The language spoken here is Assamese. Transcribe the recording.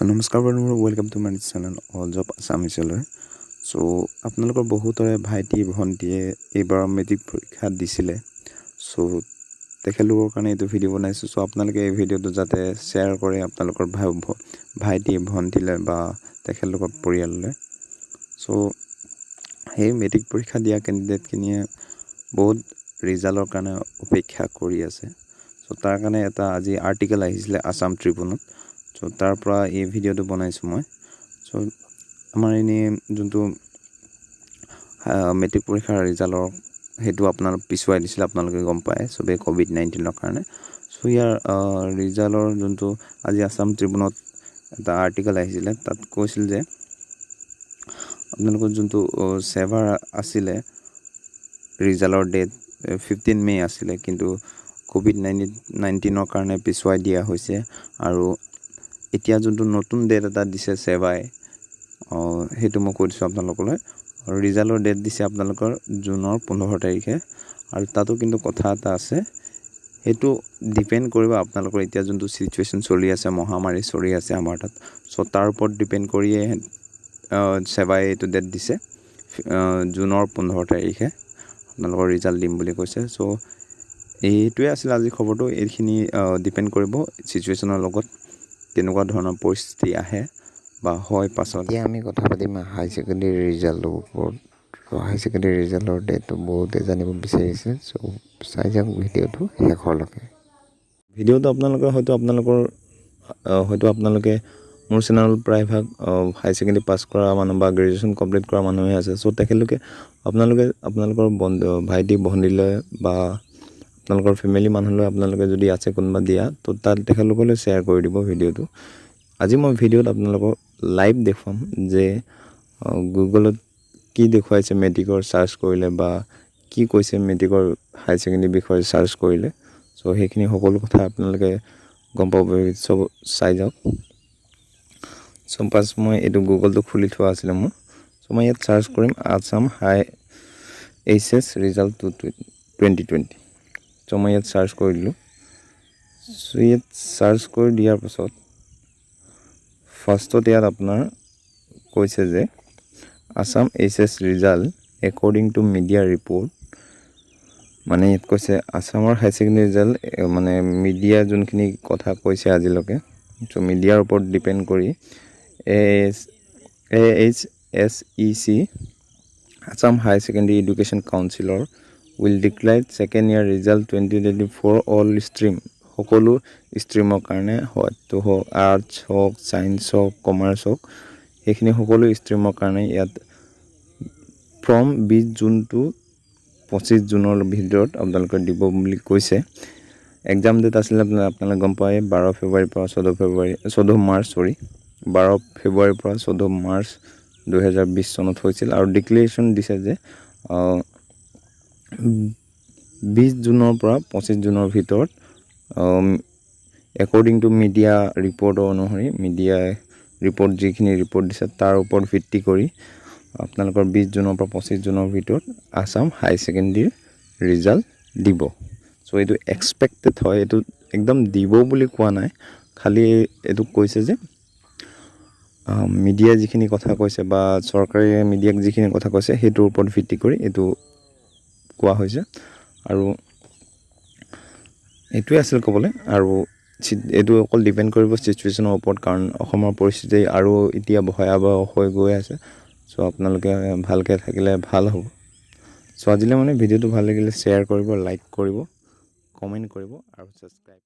So namaskar bro, welcome to my channel alljobsassamese লৈ so আপোনালোকৰ বহুতৰে ভাইটি ভন্টিয়ে এইবাৰ মেট্ৰিক পৰীক্ষা দিছিলে so তেখেতলোকৰ কাৰণে এইটো ভিডিও বনাইছো so আপোনালোকে এই ভিডিওটো যাতে শেয়াৰ কৰে আপোনালোকৰ ভাইটি ভন্টিলৈ বা তেখেতলোকৰ পৰিয়াললৈ so এই মেট্ৰিক পৰীক্ষা দিয়া ক্যান্ডিডেট কিনিয়ে বহুত ৰিজাল্টৰ কাৰণে অপেক্ষা কৰি আছে so তাৰ কাৰণে এটা আজি আৰ্টিকেল আহিছিলে আসাম ট্ৰিবিউনত so তাৰ পৰা এই ভিডিওটো বনাইছো মই so আমাৰ এনে যোনটো মেট্ৰিক পৰীক্ষাৰ ৰিজাল্টৰ হেতু আপোনালোক পিছুৱাই দিছিল আপোনালোকে গম পায় সবে কোভিড-19 ৰ কাৰণে so ইয়াৰ ৰিজাল্টৰ যোনটো আজি আসাম ট্ৰিবিউনত এটা আৰ্টিকেল আহিছিল তাত কৈছিল যে আপোনালোকৰ যোনটো সেভাৰ আছিলে ৰিজাল্টৰ ডেট 15 মে আছিলে কিন্তু কোভিড-19 ৰ কাৰণে পিছুৱাই দিয়া হৈছে আৰু এতিয়া যোনটো নতুন ডেট এটা দিছে সেভাই হেতু মই কৈছো আপোনালোকলৈ আৰু ৰিজাল্টৰ ডেট দিছে আপোনালোকৰ জুনৰ 15 তাৰিখে আৰু তাতো কিন্তু কথা এটা আছে হেতু ডিপেন্ড কৰিব আপোনালোকৰ এতিয়া যোনটো সিচুৱেচন চলি আছে মহামাৰী চলি আছে আমাৰ তাত সো তাৰ ওপৰত ডিপেন্ড কৰিয়ে সেভাই এইটো ডেট দিছে জুনৰ 15 তাৰিখে আপোনালোকৰ ৰিজাল্ট দিম বুলি কৈছে সো এইটোৱে আছিল আজি খবৰটো এইখিনি ডিপেন্ড কৰিব সিচুৱেচনৰ লগত কেনেকুৱা ধৰণৰ পৰিস্থিতি আহে বা হয় পাছত এতিয়া আমি কথা পাতিম হাই সেকেন্ডাৰী ৰিজাল্টৰ ওপৰত হাই সেকেন্ডাৰী ৰিজাল্টৰ ডেটটো বহুতে জানিব বিচাৰিছে সো চাই যাওক ভিডিওটো শেষলৈকে ভিডিওটো আপোনালোকে হয়তো আপোনালোকে মোৰ চেনেল প্ৰায়ভাগ হাই সেকেন্ডাৰী পাস কৰা মানুহ বা গ্ৰেজুৱেচন কমপ্লিট কৰা মানুহে আছে সো তেখেতলোকে আপোনালোকৰ ভাইটি ভন্টিলৈ বা আপোনালোকৰ ফ্যামিলি মানুহলৈ আপোনালোকে যদি আছে কোনবা দিয়া তো তাত তেখেতলোকলৈ শেয়াৰ কৰি দিব ভিডিওটো আজি মই ভিডিওত আপোনালোকক লাইভ দেখুৱাম যে গুগলত কি দেখুৱাইছে মেট্ৰিকৰ সাৰ্চ কৰিলে বা কি কৈছে মেট্ৰিকৰ হাই সেকেন্ডাৰী বিষয়ে সাৰ্চ কৰিলে সো হেখিনি সকলো কথা আপোনালোকে গম পাব সব চাই যাওক সো পাছ মই এটো গুগলটো খুলি থোৱা আছিল মোৰ সো মই ইয়াত সাৰ্চ কৰিম আসাম হাই এইচএছ ৰিজাল্ট 2020 সো মই ইয়াত সাৰ্চ কৰিলো সো ইয়াত সাৰ্চ কৰি দিয়াৰ পাছত ফাৰ্ষ্টত ইয়াত আপোনাৰ কৈছে যে Assam HS result according to media report মানে ইয়াত কৈছে আসামৰ হাই সেকেন্ডাৰী ৰিজাল্ট মানে মিডিয়া যোনখিনি কথা কৈছে আজিলৈকে সো মিডিয়াৰ ওপৰত ডিপেন্ড কৰি ASSEC Assam high secondary education কাউন্সিলৰ will declare second year result 2024 all stream সকলো স্ট্ৰীমৰ কাৰণে হয় তো আৰ্টস হক সায়েন্স হক কমাৰ্চ হক হেখিনি সকলো স্ট্ৰীমৰ কাৰণে ইয়াত from 20 জুন টু 25 জুনৰ ভিতৰত আপোনালোকে দিব বুলি কৈছে এক্সাম ডেট আছিল আপোনালোকে গম পায় 12 ফেব্ৰুৱাৰীৰ পৰা 14 মাৰ্চ 12 ফেব্ৰুৱাৰীৰ পৰা 14 মাৰ্চ 2020 চনত হৈছিল আৰু ডিক্লেৰেশ্যন দিছে যে 20 জুনৰ পৰা 25 জুনৰ ভিতৰত according to media report অনুসৰি media report যিখিনি ৰিপৰ্ট দিছে তাৰ ওপৰত ভিত্তি কৰি আপোনালোকৰ 20 জুনৰ পৰা 25 জুনৰ ভিতৰত আসাম হাই সেকেন্ডাৰী ৰিজাল্ট দিব সো এটো এক্সপেক্টেড হয় এটো একদম দিব বুলি কোৱা নাই খালি এটো কৈছে যে মিডিয়া যিখিনি কথা কৈছে বা চৰকাৰী মিডিয়াক যিখিনি কথা কৈছে হেতুৰ ওপৰত ভিত্তি কৰি এটো কোৱা হৈছে আৰু এটোই আছিল কবলে আৰু এটো অকল ডিপেন্ড কৰিব সিচুৱেচনৰ ওপৰত কাৰণ অসমৰ পৰিস্থিতি আৰু এতিয়া ভয়াবহ হৈ গৈ আছে সো আপোনালোকে ভালকে থাকিলে ভাল হ'ব সো আজিলে মানে ভিডিওটো ভাল লাগিলে শেয়াৰ কৰিব লাইক কৰিব কমেন্ট কৰিব আৰু সাবস্ক্ৰাইব